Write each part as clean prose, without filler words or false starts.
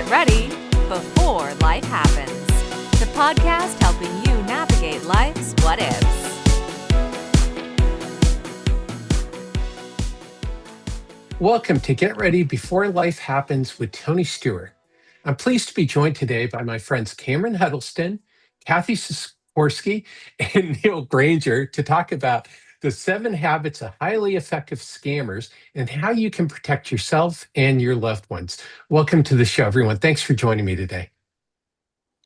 Get ready before life happens. The podcast helping you navigate life's what ifs. Welcome to Get Ready Before Life Happens with Tony Stewart. I'm pleased to be joined today by my friends Cameron Huddleston, Cathy Sikorski, and Neil Granger to talk about the 7 habits of highly effective scammers and how you can protect yourself and your loved ones. Welcome to the show, everyone. Thanks for joining me today.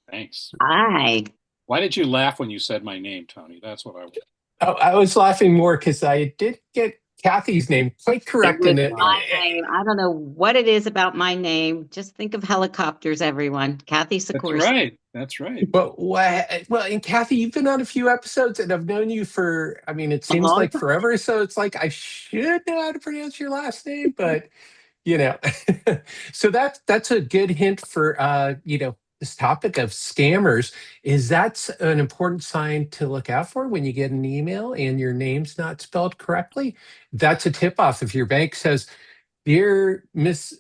Thanks. Hi. Why did you laugh when you said my name, Tony? That's what I want. Oh, I was laughing more because I did get Cathy's name quite correct in it. My name. I don't know what it is about my name. Just think of helicopters, everyone. Cathy Sikorski. That's right. That's right. Well, and Cathy, you've been on a few episodes, and I've known you for, it seems long like time. forever. So it's like I should know how to pronounce your last name, but so that's a good hint for this topic of scammers. Is that's an important sign to look out for when you get an email and your name's not spelled correctly? That's a tip off. If your bank says, "Dear Miss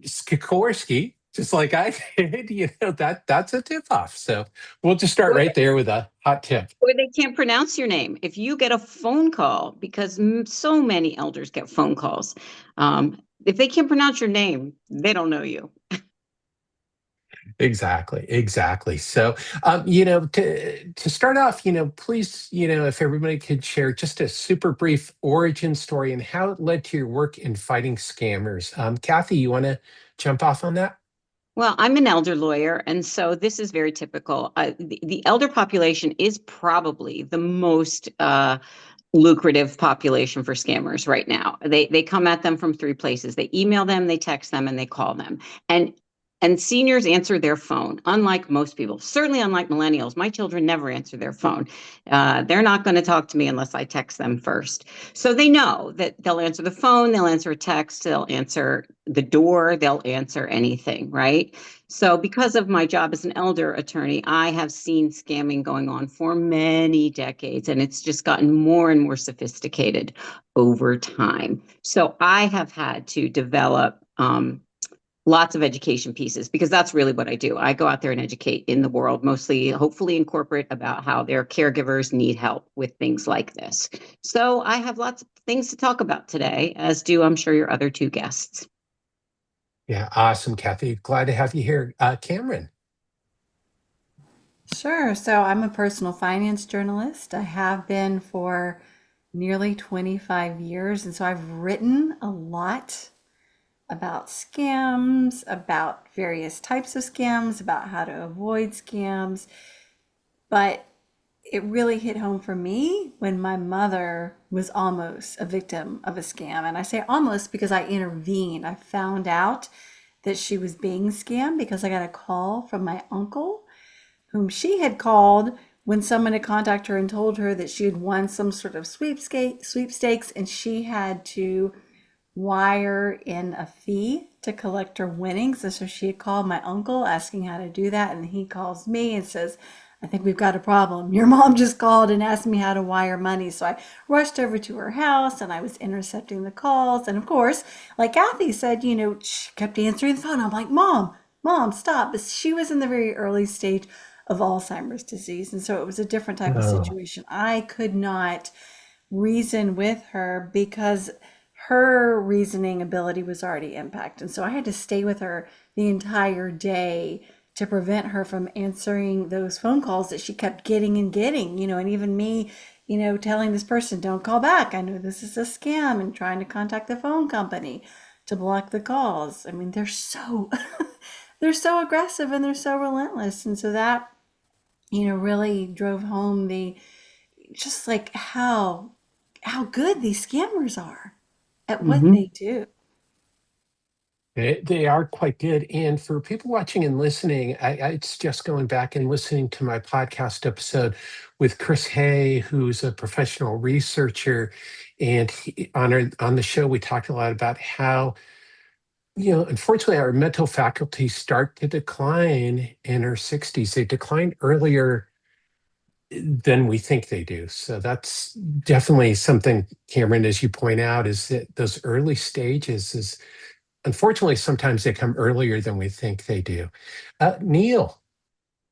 Sikorski," just like I did, that's a tip off. So we'll just start right there with a hot tip. Or they can't pronounce your name. If you get a phone call, because so many elders get phone calls, if they can't pronounce your name, they don't know you. Exactly. So, to start off, please, if everybody could share just a super brief origin story and how it led to your work in fighting scammers. Cathy, you want to jump off on that? Well, I'm an elder lawyer, and so this is very typical. The elder population is probably the most lucrative population for scammers right now. They come at them from 3 places. They email them, they text them, and they call them. And seniors answer their phone, unlike most people, certainly unlike millennials. My children never answer their phone. They're not going to talk to me unless I text them first. So they know that they'll answer the phone, they'll answer a text, they'll answer the door, they'll answer anything, right? So because of my job as an elder attorney, I have seen scamming going on for many decades, and it's just gotten more and more sophisticated over time. So I have had to develop lots of education pieces, because that's really what I do. I go out there and educate in the world, mostly, hopefully in corporate, about how their caregivers need help with things like this. So I have lots of things to talk about today, as do, I'm sure, your other 2 guests. Yeah, awesome, Cathy. Glad to have you here. Cameron. Sure. So I'm a personal finance journalist. I have been for nearly 25 years. And so I've written a lot about scams, about various types of scams, about how to avoid scams. But it really hit home for me when my mother was almost a victim of a scam. And I say almost because I intervened. I found out that she was being scammed because I got a call from my uncle, whom she had called when someone had contacted her and told her that she had won some sort of sweepstakes, and she had to wire in a fee to collect her winnings. And so she had called my uncle asking how to do that. And he calls me and says, "I think we've got a problem. Your mom just called and asked me how to wire money." So I rushed over to her house and I was intercepting the calls. And of course, like Cathy said, she kept answering the phone. I'm like, Mom, stop. But she was in the very early stage of Alzheimer's disease. And so it was a different type of situation. I could not reason with her because her reasoning ability was already impacted. And so I had to stay with her the entire day to prevent her from answering those phone calls that she kept getting, and even me, telling this person, "Don't call back. I know this is a scam," and trying to contact the phone company to block the calls. I mean, they're so, they're so aggressive and they're so relentless. And so that, really drove home just like how good these scammers are at what they do. They are quite good. And for people watching and listening, it's just going back and listening to my podcast episode with Chris Hay, who's a professional researcher. And on the show, we talked a lot about how, unfortunately, our mental faculties start to decline in our 60s. They decline earlier than we think they do. So that's definitely something, Cameron, as you point out, is that those early stages is unfortunately, sometimes they come earlier than we think they do. Neil.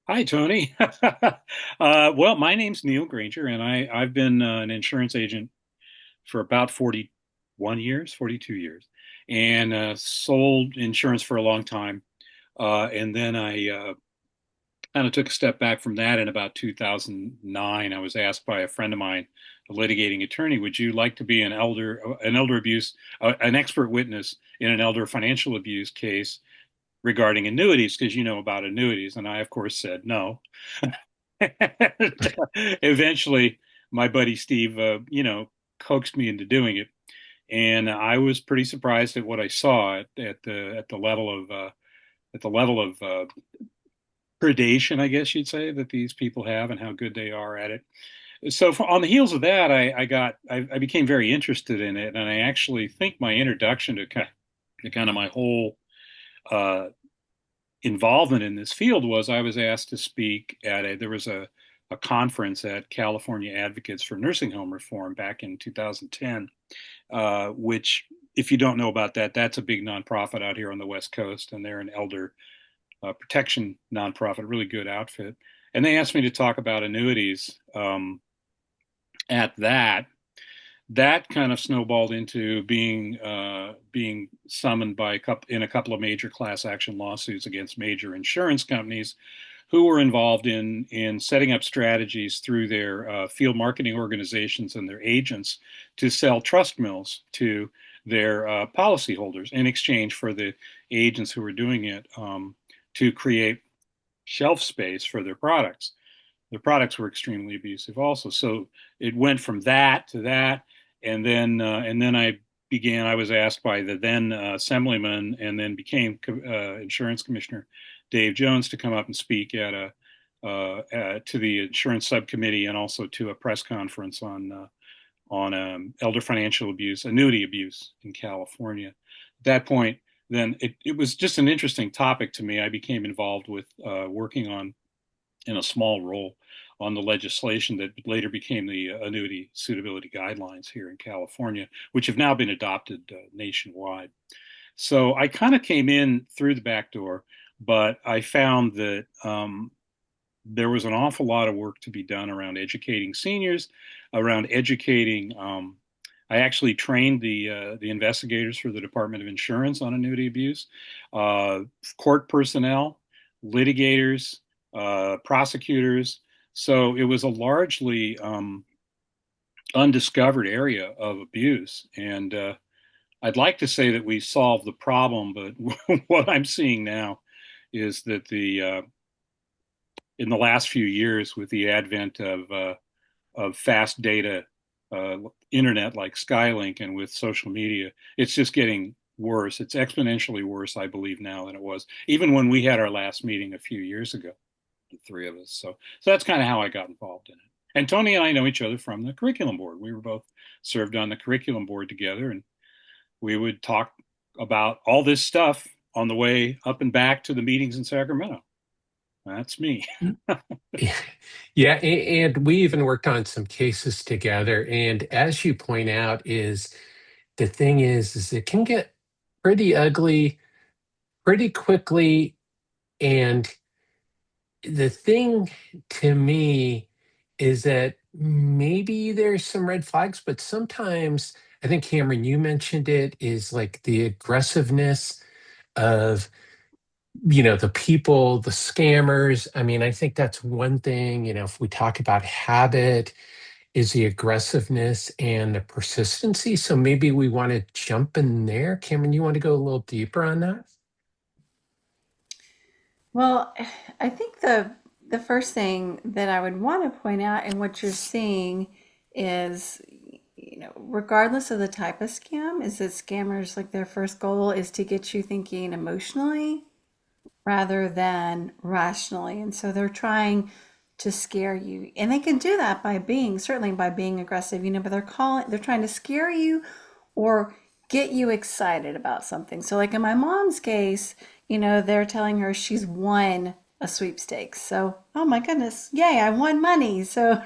Hi, Tony. Well, my name's Neil Granger, and I've been an insurance agent for about 41 years, 42 years, and sold insurance for a long time. And then I kind of took a step back from that in about 2009. I was asked by a friend of mine, a litigating attorney, would you like to be an elder abuse, an expert witness in an elder financial abuse case regarding annuities, because you know about annuities? And I, of course, said no. Eventually, my buddy Steve, coaxed me into doing it, and I was pretty surprised at what I saw at the level of predation, I guess you'd say, that these people have and how good they are at it. So on the heels of that, I became very interested in it, and I actually think my introduction to kind of my whole uh, involvement in this field was I was asked to speak there was a conference at California Advocates for Nursing Home Reform back in 2010, which, if you don't know about that, that's a big nonprofit out here on the West Coast, and they're an elder protection nonprofit, really good outfit. And they asked me to talk about annuities at that. That kind of snowballed into being summoned by a couple of major class action lawsuits against major insurance companies who were involved in setting up strategies through their field marketing organizations and their agents to sell trust mills to their policyholders in exchange for the agents who were doing it to create shelf space for their products. Their products were extremely abusive also. So it went from that to that, and then I was asked by the then assemblyman and then became insurance commissioner Dave Jones to come up and speak to the insurance subcommittee and also to a press conference on elder financial abuse, annuity abuse in California. At that point, then it was just an interesting topic to me. I became involved with working in a small role on the legislation that later became the annuity suitability guidelines here in California, which have now been adopted nationwide. So I kind of came in through the back door, but I found that there was an awful lot of work to be done around educating seniors, around educating. I actually trained the investigators for the Department of Insurance on annuity abuse, court personnel, litigators, prosecutors. So it was a largely undiscovered area of abuse. And I'd like to say that we solved the problem, but what I'm seeing now is that in the last few years, with the advent of fast data internet like Skylink and with social media, it's just getting worse. It's exponentially worse, I believe, now than it was even when we had our last meeting a few years ago, the three of us. So that's kind of how I got involved in it. And Tony and I know each other from the curriculum board. We were both served on the curriculum board together, and we would talk about all this stuff on the way up and back to the meetings in Sacramento. That's me. Yeah, and we even worked on some cases together. And as you point out, the thing is it can get pretty ugly pretty quickly. And the thing to me is that maybe there's some red flags, but sometimes I think, Cameron, you mentioned it, is like the aggressiveness of the people, the scammers. I mean, I think that's one thing. If we talk about habit, is the aggressiveness and the persistency. So maybe we want to jump in there. Cameron, you want to go a little deeper on that? Well, I think the first thing that I would want to point out in what you're seeing is, regardless of the type of scam, is that scammers, like, their first goal is to get you thinking emotionally rather than rationally. And so they're trying to scare you. And they can do that certainly by being aggressive, but they're trying to scare you or get you excited about something. So like in my mom's case, they're telling her she's won a sweepstakes. So, oh my goodness, yay, I won money. So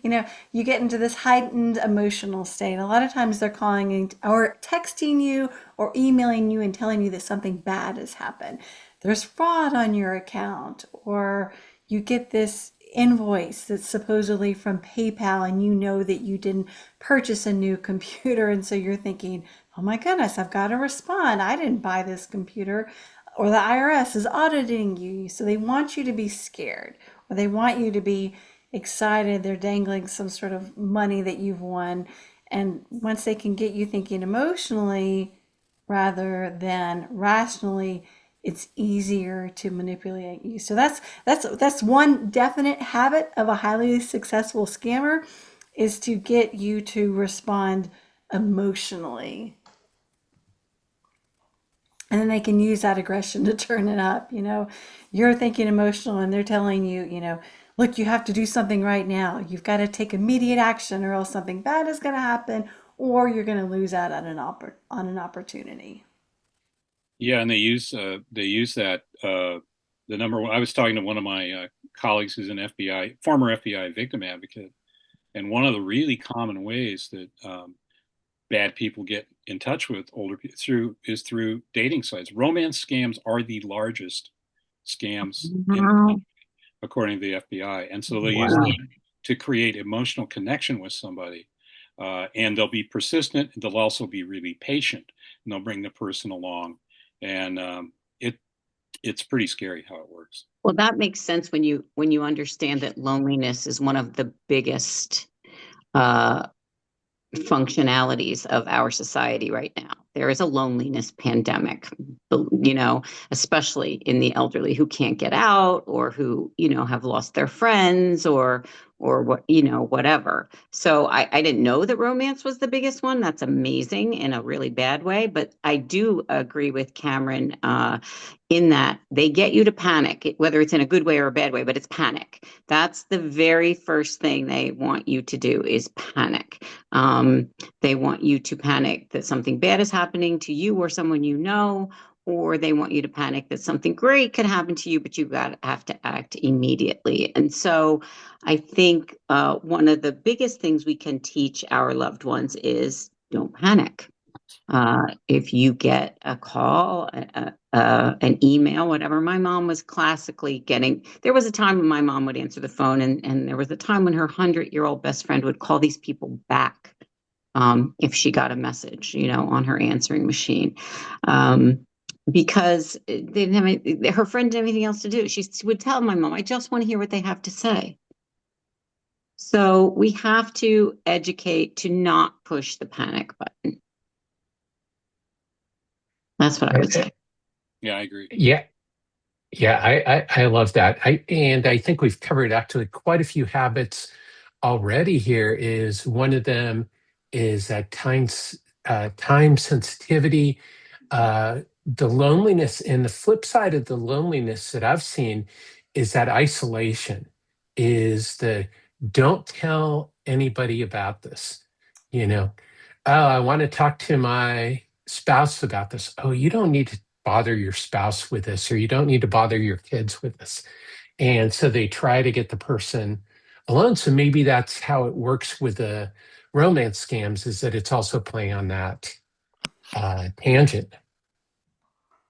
You know, you get into this heightened emotional state. A lot of times they're calling you or texting you or emailing you and telling you that something bad has happened. There's fraud on your account, or you get this invoice that's supposedly from PayPal and you know that you didn't purchase a new computer. And so you're thinking, oh my goodness, I've got to respond. I didn't buy this computer. Or the IRS is auditing you. So they want you to be scared, or they want you to be excited. They're dangling some sort of money that you've won. And once they can get you thinking emotionally rather than rationally, it's easier to manipulate you. So that's one definite habit of a highly successful scammer, is to get you to respond emotionally. And then they can use that aggression to turn it up. You know, you're thinking emotional and they're telling you, you know, look, you have to do something right now. You've got to take immediate action or else something bad is going to happen, or you're going to lose out on an opportunity. Yeah, and they use that the number one. I was talking to one of my colleagues who's an former FBI victim advocate, and one of the really common ways that bad people get in touch with older people is through dating sites. Romance scams are the largest scams according to the FBI, and so they use that to create emotional connection with somebody, and they'll be persistent. They'll also be really patient, and they'll bring the person along, and it's pretty scary how it works. Well, that makes sense when you understand that loneliness is one of the biggest functionalities of our society right now. There is a loneliness pandemic, you know, especially in the elderly who can't get out, or who, you know, have lost their friends, or what, you know, whatever. So I didn't know that romance was the biggest one. That's amazing in a really bad way. But I do agree with Cameron in that they get you to panic, whether it's in a good way or a bad way, but it's panic. That's the very first thing they want you to do, is panic. They want you to panic that something bad is happening to you or someone you know, or they want you to panic that something great could happen to you, but you have to act immediately. And so I think one of the biggest things we can teach our loved ones is don't panic. If you get a call, an email, whatever. My mom was classically there was a time when my mom would answer the phone, and there was a time when her 100-year-old best friend would call these people back if she got a message, you know, on her answering machine. Because they didn't have her friend didn't have anything else to do. She would tell my mom, I just want to hear what they have to say. So we have to educate to not push the panic button. That's what I would say. Yeah, I agree. Yeah. Yeah, I love that. And I think we've covered actually quite a few habits already here. Is one of them is that time sensitivity, the loneliness, and the flip side of the loneliness that I've seen is that isolation, is the don't tell anybody about this. You know, oh, I want to talk to my spouse about this. Oh, you don't need to bother your spouse with this, or you don't need to bother your kids with this. And so they try to get the person alone. So maybe that's how it works with the romance scams, is that it's also playing on that tangent.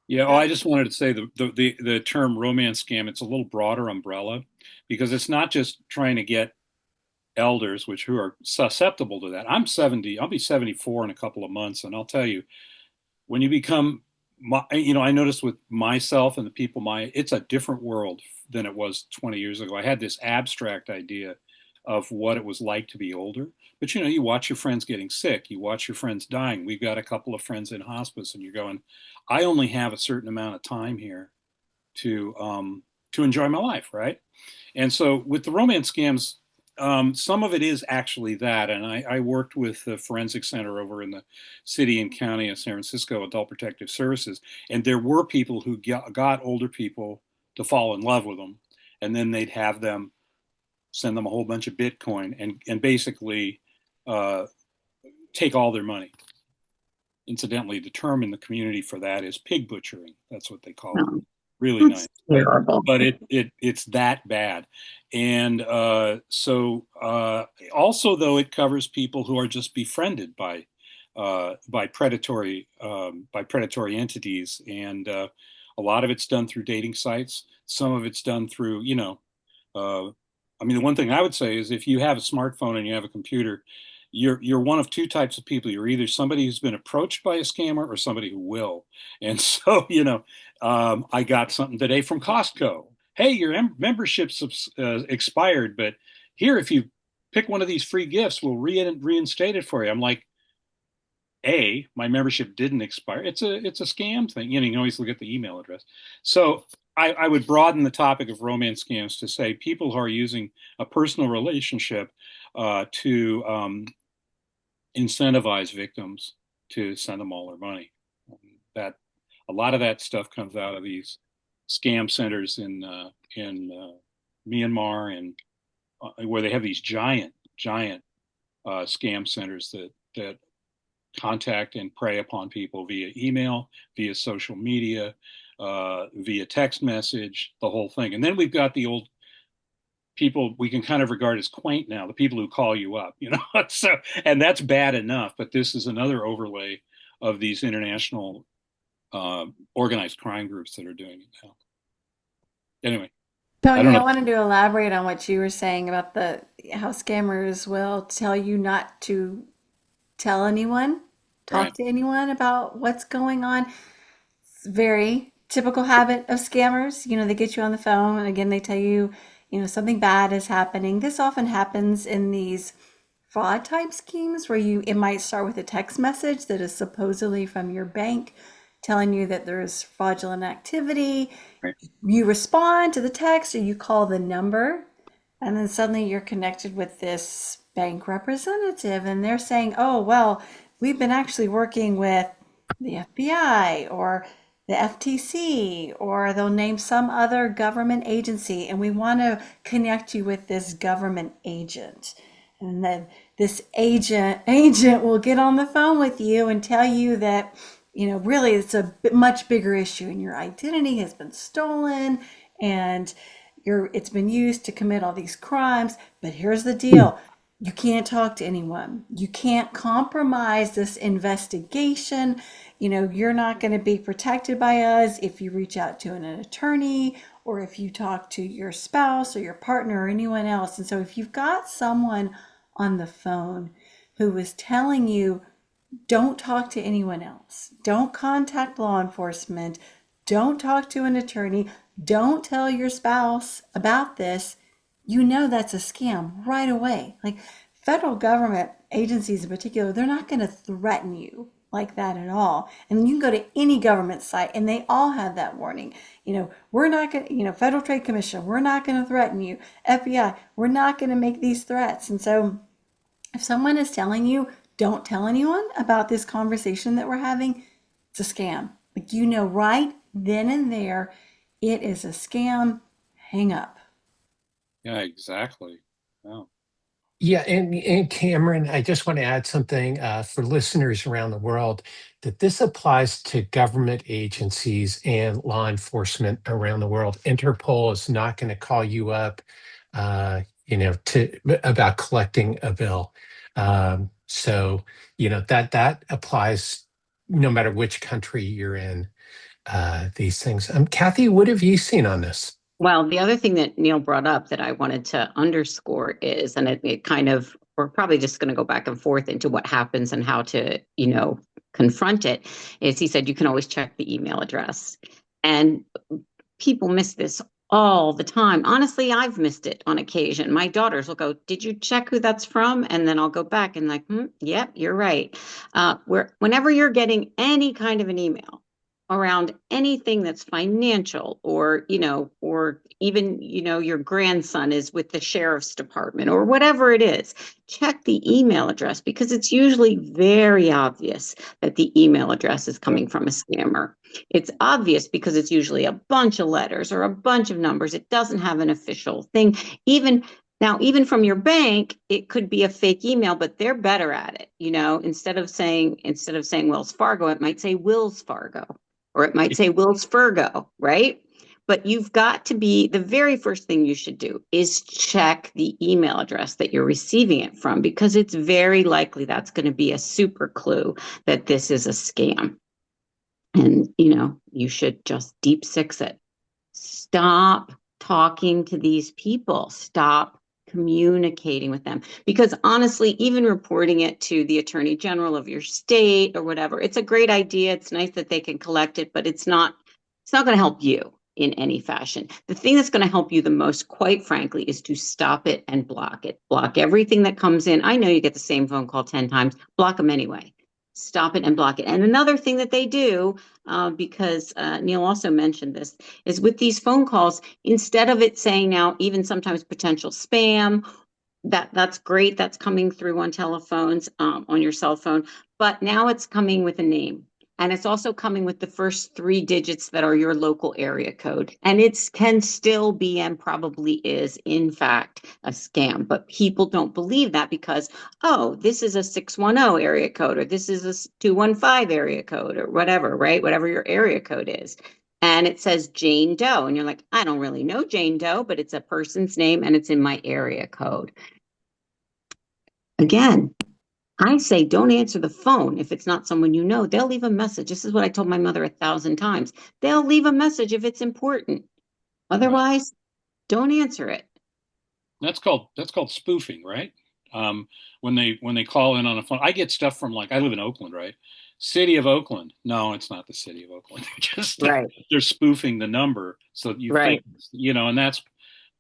Yeah, I just wanted to say the term romance scam, it's a little broader umbrella, because it's not just trying to get elders, who are susceptible to that. I'm 70, I'll be 74 in a couple of months, and I'll tell you, when you become, you know, I noticed with myself and the people it's a different world than it was 20 years ago. I had this abstract idea of what it was like to be older. But, you know, you watch your friends getting sick, you watch your friends dying. We've got a couple of friends in hospice, and you're going, I only have a certain amount of time here to enjoy my life, right? And so with the romance scams, some of it is actually that. And I worked with the Forensic Center over in the city and county of San Francisco, Adult Protective Services, and there were people who got older people to fall in love with them, and then they'd have them send them a whole bunch of Bitcoin and basically take all their money. Incidentally, the term in the community for that is pig butchering. That's what they call it. really nice. Terrible. But it's that bad. And so also, though, it covers people who are just befriended by predatory entities, and a lot of it's done through dating sites. Some of it's done through, I mean, the one thing I would say is if you have a smartphone and you have a computer, you're one of two types of people. You're either somebody who's been approached by a scammer or somebody who will. And so, I got something today from Costco. Hey, your membership's expired, but here, if you pick one of these free gifts, we'll reinstate it for you. I'm like, my membership didn't expire. It's a scam thing. You can always look at the email address. So I would broaden the topic of romance scams to say people who are using a personal relationship to incentivize victims to send them all their money. That a lot of that stuff comes out of these scam centers in Myanmar, and where they have these giant scam centers that contact and prey upon people via email, via social media, via text message, the whole thing. And then we've got the old people we can kind of regard as quaint now, the people who call you up, so, and that's bad enough, but this is another overlay of these international organized crime groups that are doing it now. Anyway. Tony, I wanted to elaborate on what you were saying about how scammers will tell you not to tell anyone, talk to anyone about what's going on. It's a very typical habit of scammers. They get you on the phone and again, they tell you, something bad is happening. This often happens in these fraud type schemes where it might start with a text message that is supposedly from your bank telling you that there's fraudulent activity. Right. You respond to the text or you call the number, and then suddenly you're connected with this bank representative and they're saying, oh, well, we've been actually working with the FBI or the FTC, or they'll name some other government agency, and we want to connect you with this government agent. And then this agent will get on the phone with you and tell you that, really it's a much bigger issue and your identity has been stolen and it's been used to commit all these crimes. But here's the deal. You can't talk to anyone. You can't compromise this investigation. You're not going to be protected by us if you reach out to an attorney or if you talk to your spouse or your partner or anyone else. And so if you've got someone on the phone who is telling you, don't talk to anyone else, don't contact law enforcement, don't talk to an attorney, don't tell your spouse about this, that's a scam right away. Like federal government agencies in particular, they're not going to threaten you like that at all. And you can go to any government site and they all have that warning. We're not going to, Federal Trade Commission, we're not going to threaten you. FBI, we're not going to make these threats. And so if someone is telling you, don't tell anyone about this conversation that we're having, it's a scam. Like, right then and there, it is a scam. Hang up. Yeah, exactly. Wow. Yeah, and Cameron, I just want to add something for listeners around the world, that this applies to government agencies and law enforcement around the world. Interpol is not going to call you up, about collecting a bill. So that applies no matter which country you're in. These things. Cathy, what have you seen on this? Well, the other thing that Neil brought up that I wanted to underscore is, and it kind of, we're probably just going to go back and forth into what happens and how to, confront it, is he said you can always check the email address. And people miss this all the time. Honestly, I've missed it on occasion. My daughters will go, did you check who that's from? And then I'll go back and yep, you're right. Whenever you're getting any kind of an email around anything that's financial or even, your grandson is with the sheriff's department or whatever it is, check the email address because it's usually very obvious that the email address is coming from a scammer. It's obvious because it's usually a bunch of letters or a bunch of numbers. It doesn't have an official thing. Even from your bank, it could be a fake email, but they're better at it. Instead of saying Wells Fargo, it might say Wills Fargo. Or it might say Wills Fargo, right? But you've got to be, the very first thing you should do is check the email address that you're receiving it from, because it's very likely that's going to be a super clue that this is a scam. And, you should just deep six it. Stop talking to these people. Stop communicating with them. Because honestly, even reporting it to the attorney general of your state or whatever, it's a great idea. It's nice that they can collect it, but it's not going to help you in any fashion. The thing that's going to help you the most, quite frankly, is to stop it and block it. Block everything that comes in. I know you get the same phone call 10 times. Block them anyway. Stop it and block it. And another thing that they do, because Neil also mentioned this, is with these phone calls, instead of it saying now, even sometimes potential spam, that's great. That's coming through on telephones, on your cell phone. But now it's coming with a name. And it's also coming with the first 3 digits that are your local area code. And it can still be, and probably is, in fact, a scam. But people don't believe that because, oh, this is a 610 area code, or this is a 215 area code, or whatever, right? Whatever your area code is. And it says Jane Doe. And you're like, I don't really know Jane Doe, but it's a person's name and it's in my area code. Again, I say don't answer the phone if it's not someone you know. They'll leave a message. This is what I told my mother 1,000 times. They'll leave a message if it's important. Otherwise, don't answer it. That's called spoofing, right? When they call in on a phone, I get stuff from, like, I live in Oakland, right? City of Oakland. No, it's not the city of Oakland. They're spoofing the number, so you think, and that's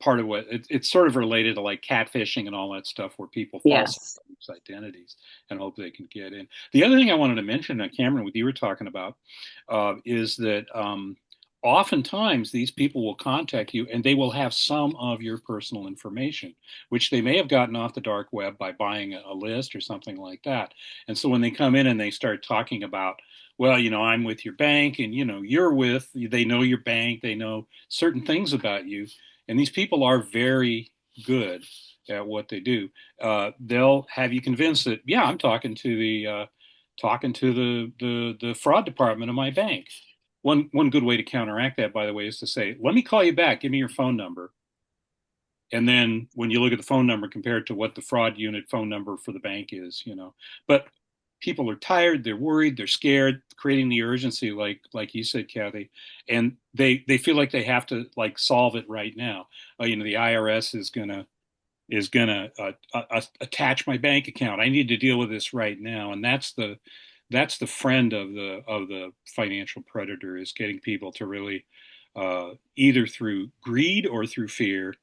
part of what it's sort of related to, like, catfishing and all that stuff, where people falsify identities and hope they can get in. The other thing I wanted to mention, Cameron, what you were talking about, is that oftentimes these people will contact you and they will have some of your personal information, which they may have gotten off the dark web by buying a list or something like that. And so when they come in and they start talking about, well, I'm with your bank, and, they know your bank, they know certain things about you. And these people are very good at what they do. They'll have you convinced that, yeah, I'm talking to the fraud department of my bank. One good way to counteract that, by the way, is to say, let me call you back. Give me your phone number. And then when you look at the phone number compared to what the fraud unit phone number for the bank is, but people are tired, they're worried, they're scared, creating the urgency, like you said, Cathy, and they feel like they have to, like, solve it right now. The IRS is gonna attach my bank account. I need to deal with this right now, and that's the friend of the financial predator, is getting people to really either through greed or through fear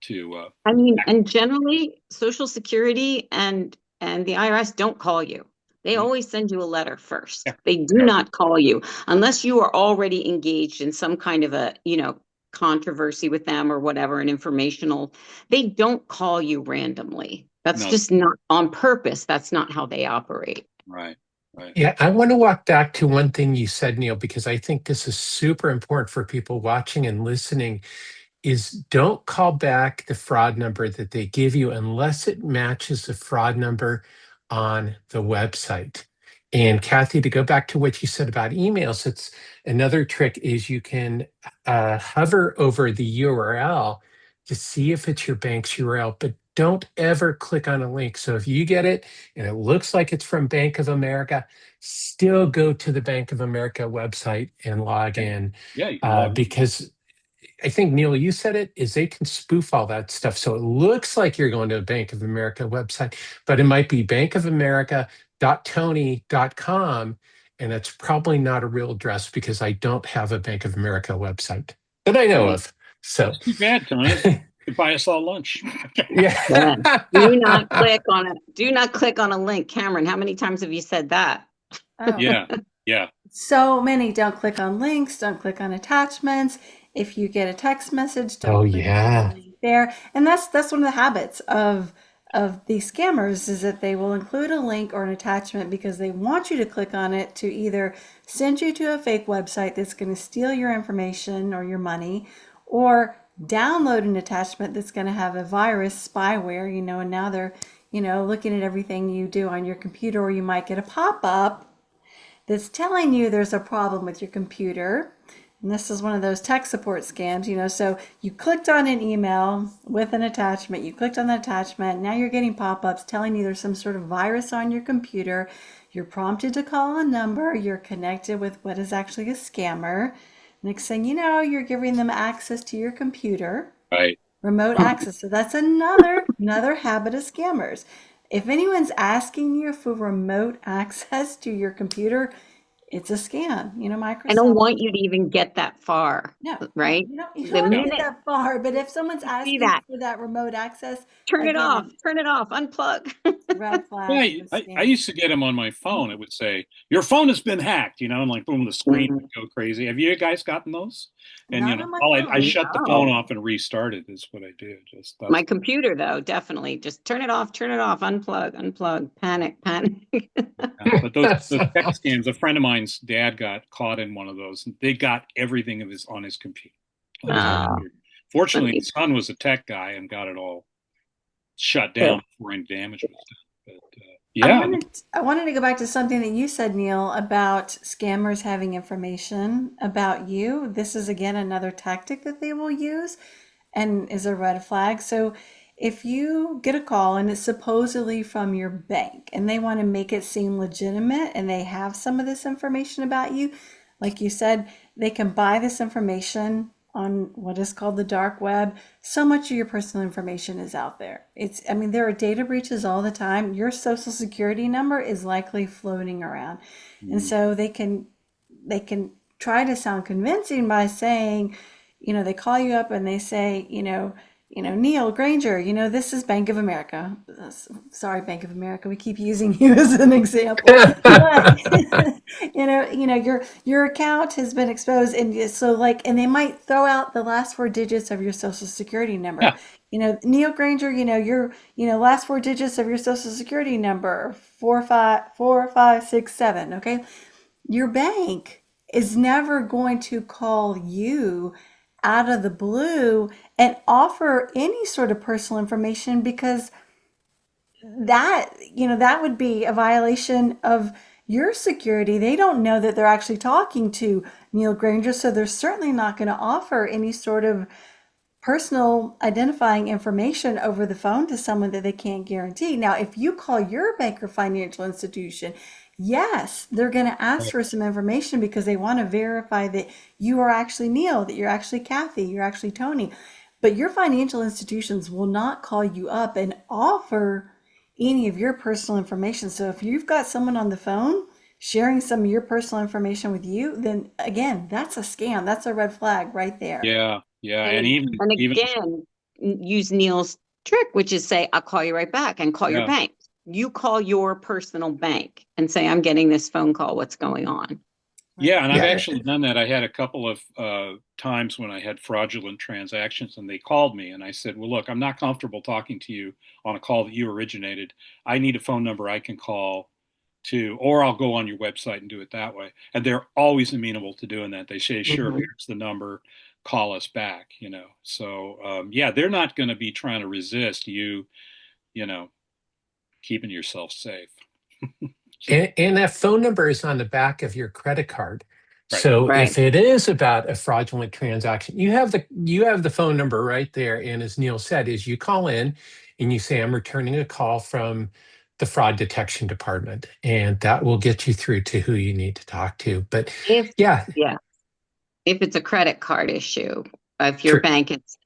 to. And generally, Social Security and the IRS don't call you. They always send you a letter first. Yeah. They do not call you unless you are already engaged in some kind of a, controversy with them or whatever, an informational. They don't call you randomly. That's just not on purpose. That's not how they operate. Right. Yeah, I want to walk back to one thing you said, Neil, because I think this is super important for people watching and listening, is don't call back the fraud number that they give you unless it matches the fraud number on the website. And Cathy, to go back to what you said about emails, it's another trick is you can hover over the URL to see if it's your bank's URL, but don't ever click on a link. So if you get it and it looks like it's from Bank of America, still go to the Bank of America website and log in. Yeah, you can log in. Because I think, Neil, you said it, is they can spoof all that stuff. So it looks like you're going to a Bank of America website, but it might be bankofamerica.tony.com, and it's probably not a real address because I don't have a Bank of America website that I know of. So that's too bad, Tony. Could buy us all lunch. Yeah. Do not click on it. Do not click on a link. Cameron, how many times have you said that? Oh. Yeah. So many. Don't click on links. Don't click on attachments. If you get a text message, don't click on the link there. And that's one of the habits of these scammers, is that they will include a link or an attachment because they want you to click on it to either send you to a fake website that's going to steal your information or your money, or download an attachment that's going to have a virus, spyware, and now they're, looking at everything you do on your computer, or you might get a pop-up that's telling you there's a problem with your computer. And this is one of those tech support scams, so you clicked on an email with an attachment, you clicked on the attachment, now you're getting pop-ups telling you there's some sort of virus on your computer. You're prompted to call a number, you're connected with what is actually a scammer. Next thing you know, you're giving them access to your computer. Right. Remote access. So that's another habit of scammers. If anyone's asking you for remote access to your computer, it's a scam. Microsoft. I don't want you to even get that far. No, right? You The don't want to minute get that far, but if someone's you see asking that, for that remote access, turn it off, again, unplug. red flag. Yeah, I used to get them on my phone. It would say, your phone has been hacked, and like boom, the screen would go crazy. Have you guys gotten those? And Not on my I phone. shut the phone off and restarted is what I did. My computer, though, definitely just turn it off, unplug, panic. But those tech scams, a friend of mine's dad got caught in one of those. And they got everything on his computer. Fortunately, his son was a tech guy and got it all shut down before any damage was done. But yeah, I wanted to go back to something that you said, Neil, about scammers having information about you. This is again another tactic that they will use and is a red flag. So if you get a call and it's supposedly from your bank and they want to make it seem legitimate and they have some of this information about you, like you said, they can buy this information on what is called the dark web. So much of your personal information is out there. There are data breaches all the time. Your social security number is likely floating around. And so they can try to sound convincing by saying, they call you up and they say, Neil, Granger, this is Bank of America. Sorry, Bank of America. We keep using you as an example. But, your account has been exposed. And so and they might throw out the last 4 digits of your social security number. Yeah. Neil Granger, your, last 4 digits of your social security number, 4567. Okay. Your bank is never going to call you out of the blue and offer any sort of personal information, because that would be a violation of your security. They don't know that they're actually talking to Neil Granger, so they're certainly not going to offer any sort of personal identifying information over the phone to someone that they can't guarantee. Now, if you call your bank or financial institution, yes, they're going to ask for some information because they want to verify that you are actually Neil, that you're actually Cathy, you're actually Tony. But your financial institutions will not call you up and offer any of your personal information. So if you've got someone on the phone sharing some of your personal information with you, then again, that's a scam. That's a red flag right there. Yeah. And again, use Neil's trick, which is say, I'll call you right back, and call your bank. You call your personal bank and say, I'm getting this phone call. What's going on? Yeah, and I've actually done that. I had a couple of times when I had fraudulent transactions and they called me and I said, well, look, I'm not comfortable talking to you on a call that you originated. I need a phone number I can call to, or I'll go on your website and do it that way. And they're always amenable to doing that. They say, sure, here's the number, call us back, So, they're not going to be trying to resist you, keeping yourself safe. And that phone number is on the back of your credit card. Right. So if it is about a fraudulent transaction, you have the phone number right there. And as Neil said, is you call in and you say, I'm returning a call from the fraud detection department, and that will get you through to who you need to talk to. But if it's a credit card issue, if your bank is,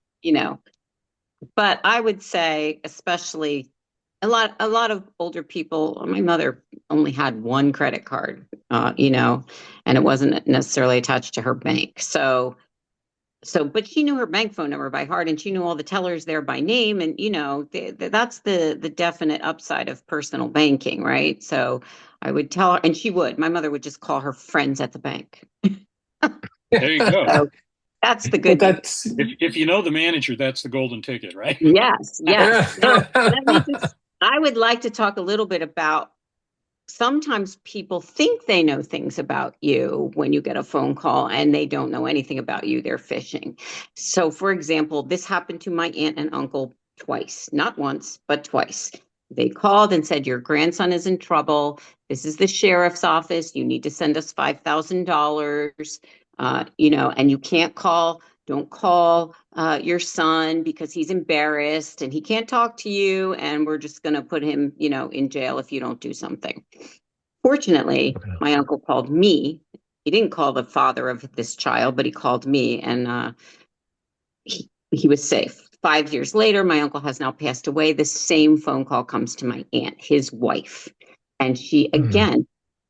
but I would say, especially a lot of older people, my mother only had one credit card, and it wasn't necessarily attached to her bank. So, but she knew her bank phone number by heart, and she knew all the tellers there by name. And, that's the definite upside of personal banking, right? So I would tell her, and my mother would just call her friends at the bank. There you go. So that's the good news. If you know the manager, that's the golden ticket, right? Yes. Now, I would like to talk a little bit about, sometimes people think they know things about you when you get a phone call and they don't know anything about you. They're phishing. So, for example, this happened to my aunt and uncle twice, not once, but twice. They called and said, your grandson is in trouble. This is the sheriff's office. You need to send us $5,000. And you can't don't call your son because he's embarrassed and he can't talk to you, and we're just going to put him, in jail if you don't do something. Fortunately, my uncle called me. He didn't call the father of this child, but he called me, and he was safe. 5 years later, my uncle has now passed away. The same phone call comes to my aunt, his wife. And she, again,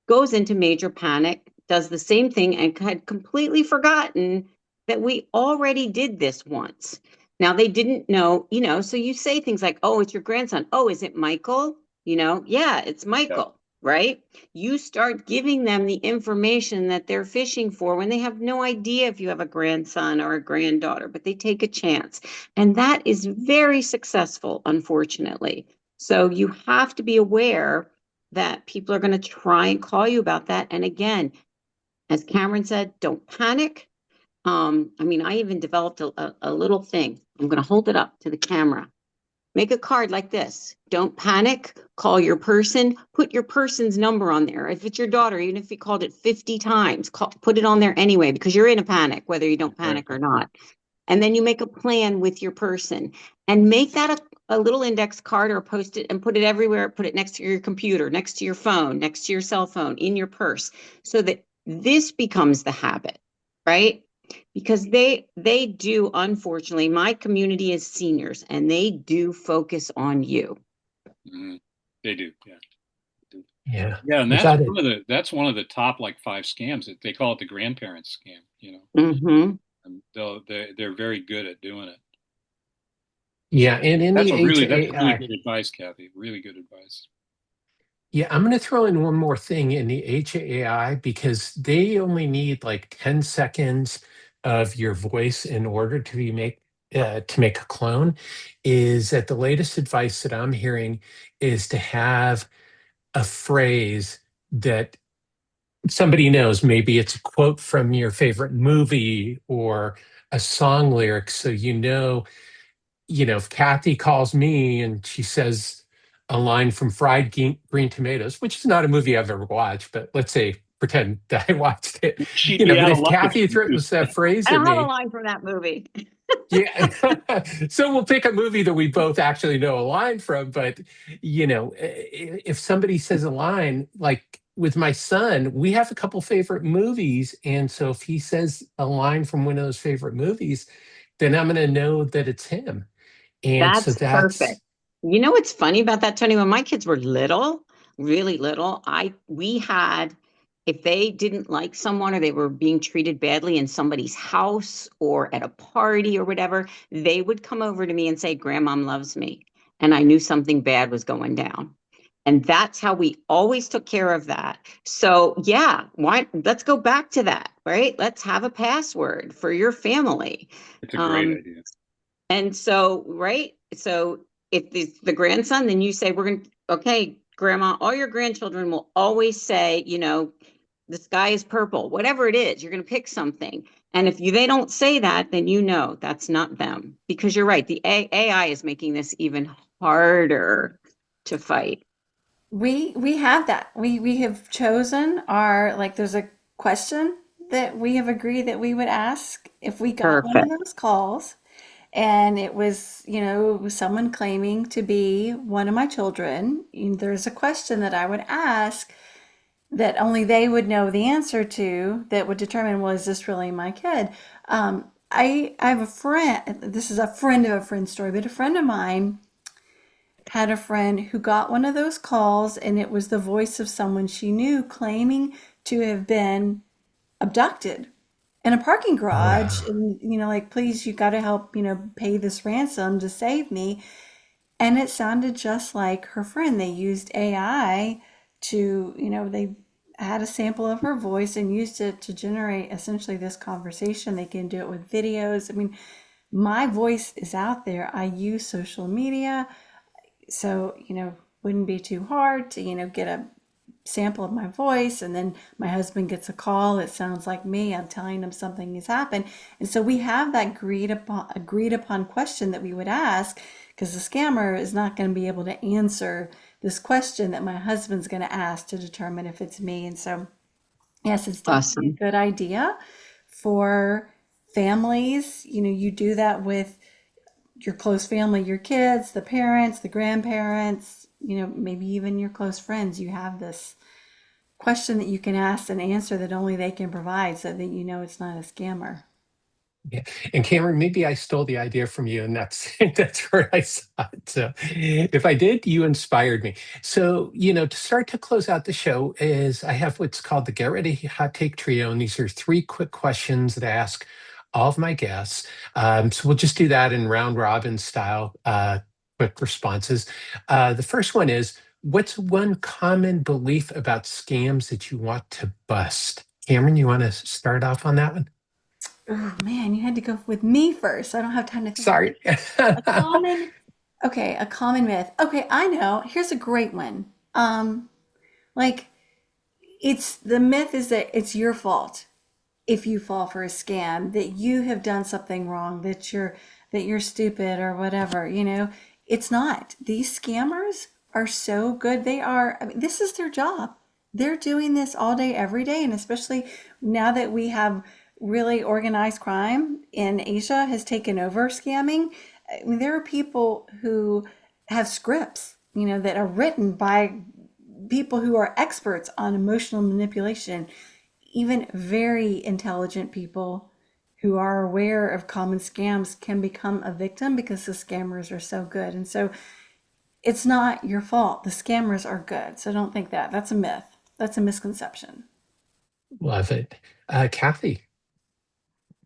goes into major panic, does the same thing, and had completely forgotten that we already did this once. Now, they didn't know, so you say things like, oh, it's your grandson. Oh, is it Michael? Yeah, it's Michael. Right? You start giving them the information that they're fishing for when they have no idea if you have a grandson or a granddaughter, but they take a chance. And that is very successful, unfortunately. So you have to be aware that people are going to try and call you about that. And again, as Cameron said, don't panic. I even developed a little thing. I'm going to hold it up to the camera. Make a card like this. Don't panic. Call your person. Put your person's number on there. If it's your daughter, even if you called it 50 times, put it on there anyway, because you're in a panic, whether you don't panic or not. And then you make a plan with your person and make that a little index card or post it and put it everywhere. Put it next to your computer, next to your phone, next to your cell phone, in your purse, so that this becomes the habit, right? Because they do, unfortunately, my community is seniors, and they do focus on you. They do, Yeah. And that's one of the top like 5 scams. They call it the grandparents scam. And they're very good at doing it. Yeah, and in That's the age of really AI, good advice, Cathy. Really good advice. Yeah, I'm going to throw in one more thing in the age of AI, because they only need like 10 seconds of your voice in order to make a clone. Is that the latest advice that I'm hearing is to have a phrase that somebody knows. Maybe it's a quote from your favorite movie or a song lyric, so if Cathy calls me and she says a line from Fried Green Tomatoes, which is not a movie I've ever watched, but let's say pretend that I watched it. She'd be But out of if luck Cathy throws that phrase I at don't have a me, line from that movie. yeah. So we'll pick a movie that we both actually know a line from. But if somebody says a line, like with my son, we have a couple favorite movies, and so if he says a line from one of those favorite movies, then I'm going to know that it's him. And so That's perfect. You know what's funny about that, Tony? When my kids were little, really little, if they didn't like someone or they were being treated badly in somebody's house or at a party or whatever, they would come over to me and say, "Grandmom loves me." And I knew something bad was going down. And that's how we always took care of that. So yeah, let's go back to that, right? Let's have a password for your family. It's a great idea. And so, right? So if it's the grandson, then you say, okay, Grandma, all your grandchildren will always say, the sky is purple, whatever it is, you're going to pick something. And if they don't say that, then that's not them. Because you're right, the AI is making this even harder to fight. We have that. We have chosen there's a question that we have agreed that we would ask if we got one of those calls. And it was, someone claiming to be one of my children. There's a question that I would ask that only they would know the answer to, that would determine, well, is this really my kid? I have a friend, this is a friend of a friend story, but a friend of mine had a friend who got one of those calls, and it was the voice of someone she knew claiming to have been abducted in a parking garage. And please, you got to help, pay this ransom to save me. And it sounded just like her friend. They used AI to, they had a sample of her voice and used it to generate essentially this conversation. They can do it with videos. My voice is out there. I use social media, so wouldn't be too hard to get a sample of my voice, and then my husband gets a call. It sounds like me. I'm telling him something has happened. And so we have that agreed upon question that we would ask, because the scammer is not going to be able to answer this question that my husband's going to ask to determine if it's me. And so yes, it's definitely a good idea for families. You do that with your close family, your kids, the parents, the grandparents, maybe even your close friends. You have this question that you can ask and answer that only they can provide so that it's not a scammer. Yeah. And Cameron, maybe I stole the idea from you, and that's that's where I saw it. So if I did, you inspired me. So, to start to close out the show is I have what's called the Get Ready Hot Take Trio, and these are 3 quick questions that I ask all of my guests. So we'll just do that in round robin style, quick responses. The first one is, what's one common belief about scams that you want to bust? Cameron, you want to start off on that one? Oh man, you had to go with me first. I don't have time to think. Sorry. A common, okay, a common myth. Okay, I know. Here's a great one. Like the myth is that it's your fault if you fall for a scam, that you have done something wrong, that you're stupid or whatever. It's not. These scammers are so good. I mean, this is their job. They're doing this all day, every day, and especially now that we have really organized crime in Asia has taken over scamming. I mean, there are people who have scripts, that are written by people who are experts on emotional manipulation, even very intelligent people who are aware of common scams can become a victim because the scammers are so good. And so it's not your fault. The scammers are good. So don't think that. That's a myth. That's a misconception. Love it. Cathy.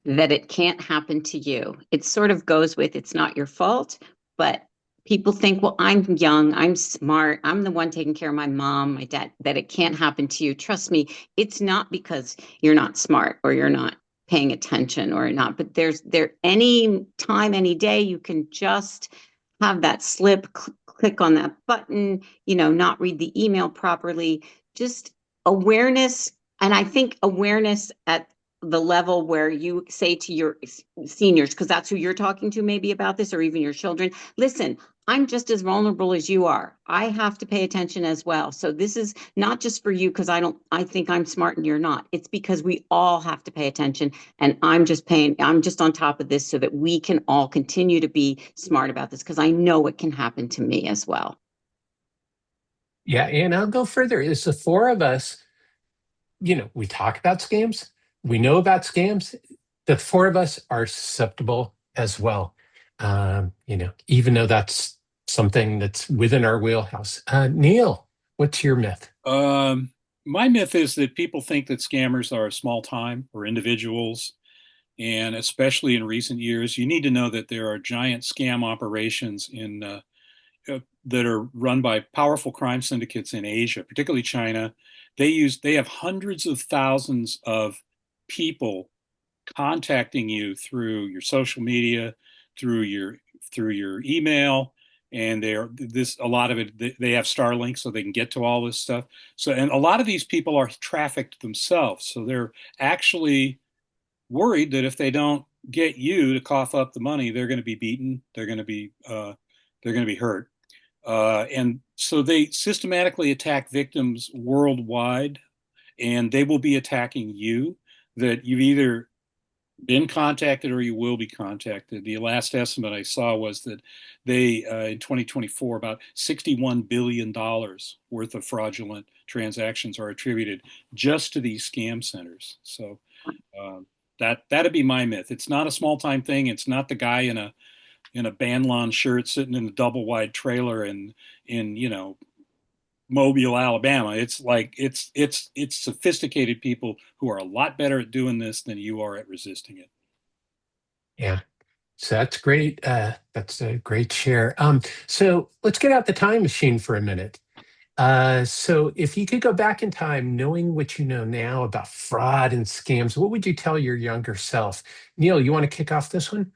That it can't happen to you. It sort of goes with it's not your fault, but people think, well, I'm young, I'm smart, I'm the one taking care of my mom, my dad, that it can't happen to you. Trust me, it's not because you're not smart or you're not paying attention or not, but there any time, any day, you can just have that slip, click on that button, not read the email properly, just awareness. And I think awareness at the level where you say to your seniors, because that's who you're talking to maybe about this, or even your children, listen, I'm just as vulnerable as you are. I have to pay attention as well. So this is not just for you because I think I'm smart and you're not. It's because we all have to pay attention. And I'm just on top of this so that we can all continue to be smart about this, because I know it can happen to me as well. Yeah, and I'll go further. Is the 4 of us, we talk about scams, we know about scams. The 4 of us are susceptible as well. Even though that's something that's within our wheelhouse. Neil, what's your myth? My myth is that people think that scammers are small time or individuals. And especially in recent years, you need to know that there are giant scam operations that are run by powerful crime syndicates in Asia, particularly China. They have hundreds of thousands of people contacting you through your social media, through your email, and a lot of it, they have Starlink so they can get to all this stuff. So, and a lot of these people are trafficked themselves, so they're actually worried that if they don't get you to cough up the money, they're going to be beaten, they're going to be hurt. And so they systematically attack victims worldwide, and they will be attacking you, that you've either been contacted or you will be contacted. The last estimate I saw was that they, in 2024, about $61 billion worth of fraudulent transactions are attributed just to these scam centers. So that'd be my myth. It's not a small time thing. It's not the guy in a Banlon shirt sitting in a double wide trailer in Mobile, Alabama. It's like it's sophisticated people who are a lot better at doing this than you are at resisting it. Yeah. So that's great. That's a great share. So let's get out the time machine for a minute. So if you could go back in time, knowing what you know now about fraud and scams, what would you tell your younger self? Neil, you want to kick off this one?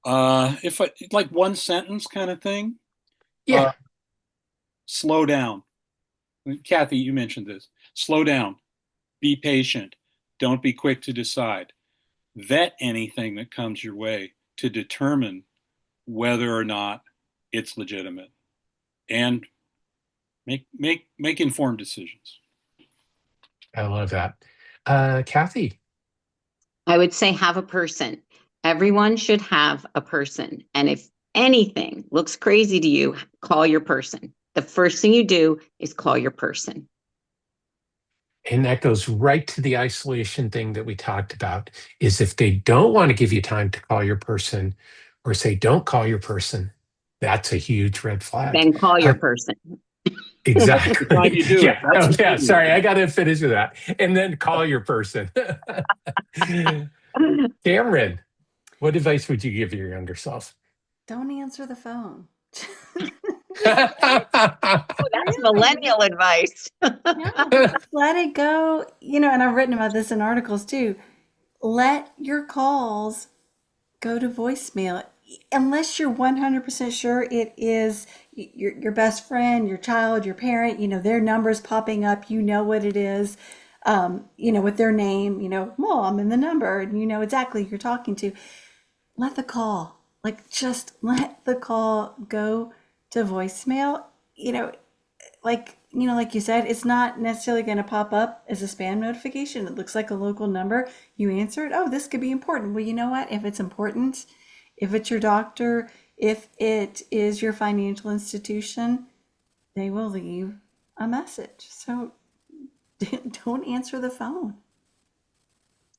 If I like one sentence kind of thing, Yeah. slow down. Cathy, you mentioned this. Slow down. Be patient. Don't be quick to decide. Vet anything that comes your way to determine whether or not it's legitimate, and make informed decisions. I love that. Cathy. I would say have a person. Everyone should have a person. And if anything looks crazy to you, call your person. The first thing you do is call your person. And that goes right to the isolation thing that we talked about, is if they don't want to give you time to call your person or say, don't call your person, that's a huge red flag. Then call your person. That's the time Exactly. you do it. Yeah. That's Oh, the yeah. time you Sorry. do I got to finish with that. And then call your person. Cameron, what advice would you give your younger self? Don't answer the phone. Oh, that's millennial advice. Let it go. And I've written about this in articles too. Let your calls go to voicemail unless you're 100% sure it is your best friend, your child, your parent, their numbers popping up, what it is, with their name, mom and the number, and exactly who you're talking to. Let the call, just let the call go to voicemail. Like you said, it's not necessarily going to pop up as a spam notification. It looks like a local number. You answer it. Oh, this could be important. Well, you know what? If it's important, if it's your doctor, if it is your financial institution, they will leave a message. So don't answer the phone.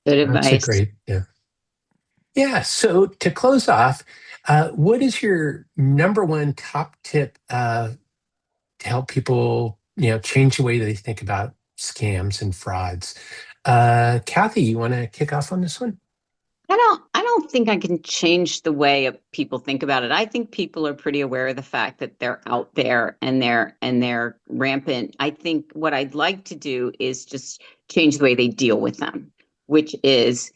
Good That's a advice. great, yeah. Yeah. So to close off, what is your number one top tip to help people, change the way they think about scams and frauds? Cathy, you want to kick off on this one? I don't think I can change the way people think about it. I think people are pretty aware of the fact that they're out there and they're rampant. I think what I'd like to do is just change the way they deal with them, which is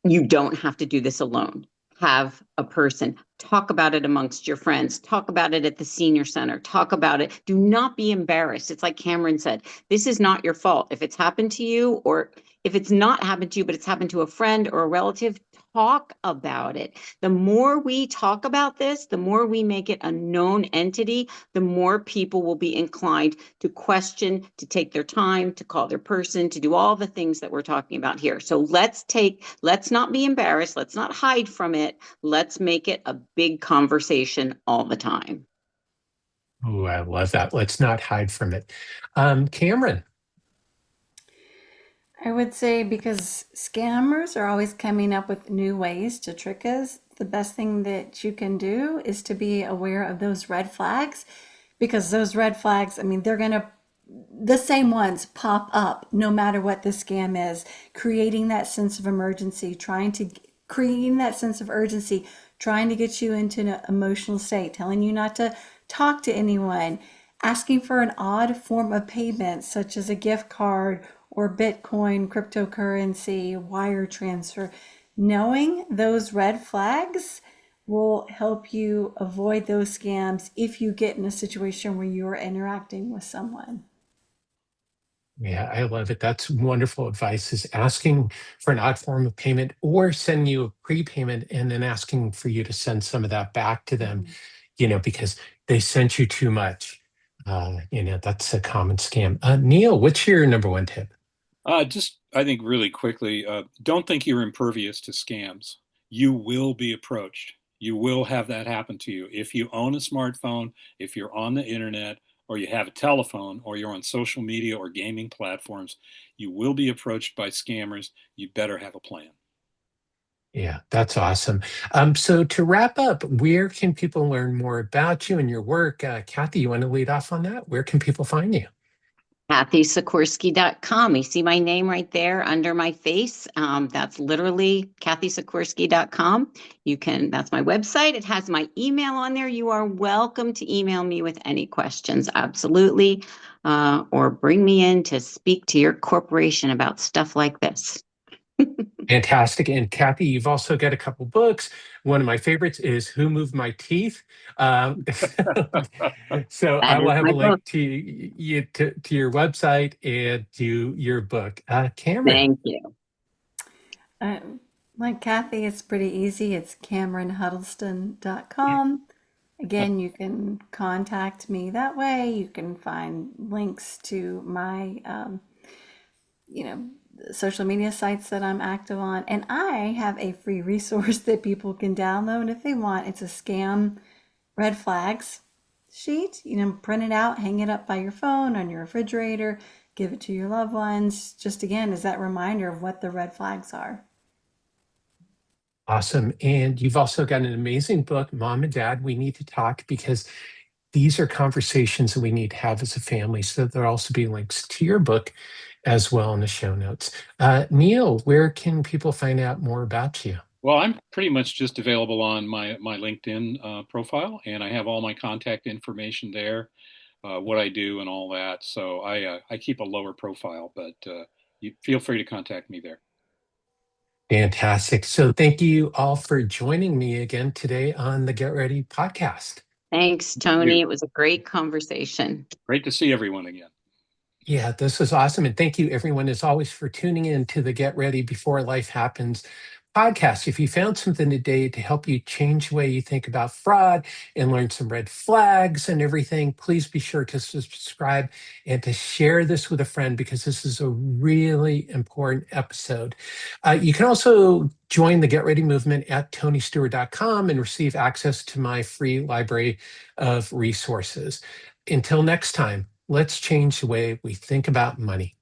you don't have to do this alone. Have a person. Talk about it amongst your friends. Talk about it at the senior center. Talk about it. Do not be embarrassed. It's like Cameron said, this is not your fault. If it's happened to you, or if it's not happened to you, but it's happened to a friend or a relative, talk about it. The more we talk about this, the more we make it a known entity, the more people will be inclined to question, to take their time, to call their person, to do all the things that we're talking about here. So let's not be embarrassed. Let's not hide from it. Let's make it a big conversation all the time. Oh, I love that. Let's not hide from it. Cameron. I would say because scammers are always coming up with new ways to trick us, the best thing that you can do is to be aware of those red flags, because those red flags, they're going to, the same ones pop up no matter what the scam is, creating that sense of emergency, creating that sense of urgency, trying to get you into an emotional state, telling you not to talk to anyone, asking for an odd form of payment, such as a gift card or Bitcoin, cryptocurrency, wire transfer. Knowing those red flags will help you avoid those scams if you get in a situation where you are interacting with someone. Yeah, I love it. That's wonderful advice, is asking for an odd form of payment or sending you a prepayment and then asking for you to send some of that back to them, because they sent you too much. That's a common scam. Neil, what's your number one tip? I think really quickly, don't think you're impervious to scams. You will be approached. You will have that happen to you. If you own a smartphone, if you're on the internet, or you have a telephone, or you're on social media or gaming platforms, you will be approached by scammers. You better have a plan. Yeah, that's awesome. So to wrap up, where can people learn more about you and your work? Cathy, you want to lead off on that? Where can people find you? CathySikorski.com. You see my name right there under my face. That's literally CathySikorski.com. That's my website. It has my email on there. You are welcome to email me with any questions. Absolutely. Or bring me in to speak to your corporation about stuff like this. Fantastic. And Cathy, you've also got a couple books. One of my favorites is Who Moved My Teeth? So I will have a link to your website and to your book. Cameron. Thank you. Like Cathy, it's pretty easy. It's CameronHuddleston.com. Again, you can contact me that way. You can find links to my, social media sites that I'm active on. And I have a free resource that people can download if they want. It's a scam red flags sheet. Print it out, hang it up by your phone, on your refrigerator, give it to your loved ones. Just again, as that reminder of what the red flags are. Awesome. And you've also got an amazing book, Mom and Dad, We Need to Talk, because these are conversations that we need to have as a family. So there'll also be links to your book as well in the show notes. Neil, where can people find out more about you? Well, I'm pretty much just available on my LinkedIn profile, and I have all my contact information there, what I do and all that. So I keep a lower profile, but you feel free to contact me there. Fantastic. So thank you all for joining me again today on the Get Ready podcast. Thanks, Tony. It was a great conversation. Great to see everyone again. Yeah, this was awesome. And thank you, everyone, as always, for tuning in to the Get Ready Before Life Happens podcast. If you found something today to help you change the way you think about fraud and learn some red flags and everything, please be sure to subscribe and to share this with a friend, because this is a really important episode. You can also join the Get Ready movement at tonystewart.com and receive access to my free library of resources. Until next time, let's change the way we think about money.